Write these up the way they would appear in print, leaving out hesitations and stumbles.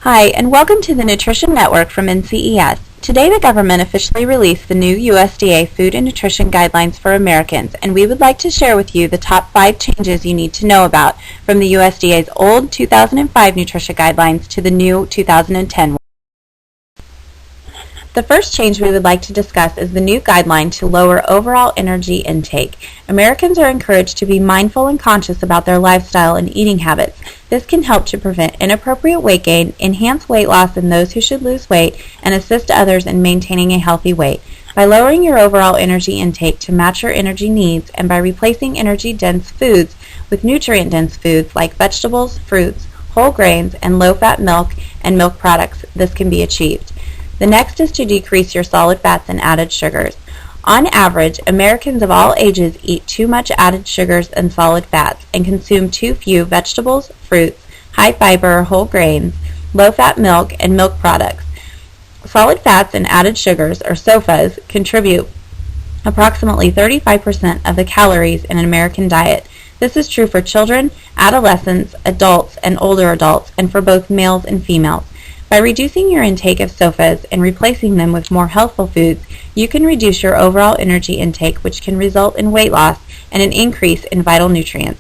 Hi, and welcome to the Nutrition Network from NCES. Today the government officially released the new USDA Food and Nutrition Guidelines for Americans, and we would like to share with you the top 5 changes you need to know about from the USDA's old 2005 Nutrition Guidelines to the new 2010 one. The first change we would like to discuss is the new guideline to lower overall energy intake. Americans are encouraged to be mindful and conscious about their lifestyle and eating habits. This can help to prevent inappropriate weight gain, enhance weight loss in those who should lose weight, and assist others in maintaining a healthy weight. By lowering your overall energy intake to match your energy needs and by replacing energy-dense foods with nutrient-dense foods like vegetables, fruits, whole grains, and low-fat milk and milk products, this can be achieved. The next is to decrease your solid fats and added sugars. On average, Americans of all ages eat too much added sugars and solid fats and consume too few vegetables, fruits, high fiber, whole grains, low-fat milk, and milk products. Solid fats and added sugars, or SOFAs, contribute approximately 35% of the calories in an American diet. This is true for children, adolescents, adults, and older adults, and for both males and females. By reducing your intake of SOFAs and replacing them with more healthful foods, you can reduce your overall energy intake, which can result in weight loss and an increase in vital nutrients.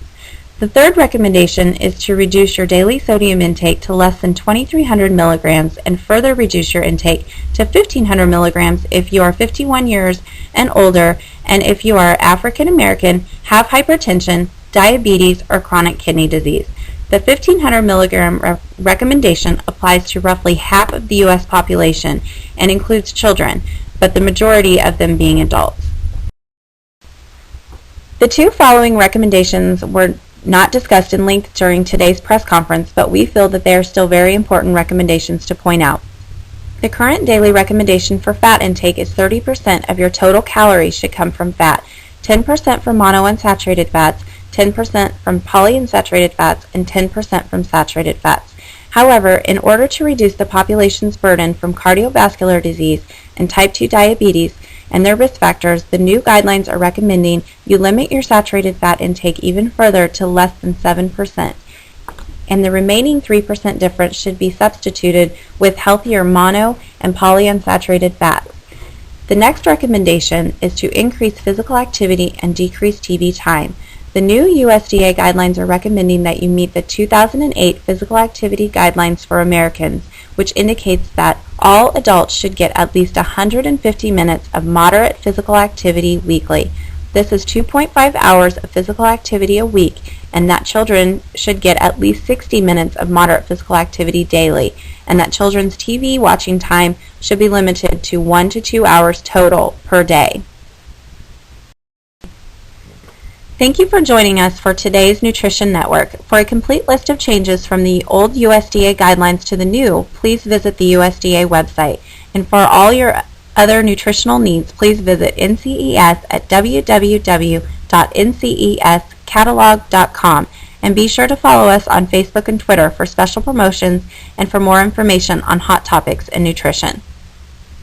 The third recommendation is to reduce your daily sodium intake to less than 2,300 milligrams and further reduce your intake to 1,500 milligrams if you are 51 years and older, and if you are African American, have hypertension, diabetes, or chronic kidney disease. The 1,500 milligram recommendation applies to roughly half of the U.S. population and includes children, but the majority of them being adults. The 2 following recommendations were not discussed in length during today's press conference, but we feel that they are still very important recommendations to point out. The current daily recommendation for fat intake is 30% of your total calories should come from fat, 10% from monounsaturated fats, 10% from polyunsaturated fats, and 10% from saturated fats. However, in order to reduce the population's burden from cardiovascular disease and type 2 diabetes and their risk factors, the new guidelines are recommending you limit your saturated fat intake even further to less than 7%. And the remaining 3% difference should be substituted with healthier mono and polyunsaturated fats. The next recommendation is to increase physical activity and decrease TV time. The new USDA guidelines are recommending that you meet the 2008 Physical Activity Guidelines for Americans, which indicates that all adults should get at least 150 minutes of moderate physical activity weekly. This is 2.5 hours of physical activity a week, and that children should get at least 60 minutes of moderate physical activity daily, and that children's TV watching time should be limited to 1 to 2 hours total per day. Thank you for joining us for today's Nutrition Network. For a complete list of changes from the old USDA guidelines to the new, please visit the USDA website. And for all your other nutritional needs, please visit NCES at www.ncescatalog.com. And be sure to follow us on Facebook and Twitter for special promotions and for more information on hot topics in nutrition.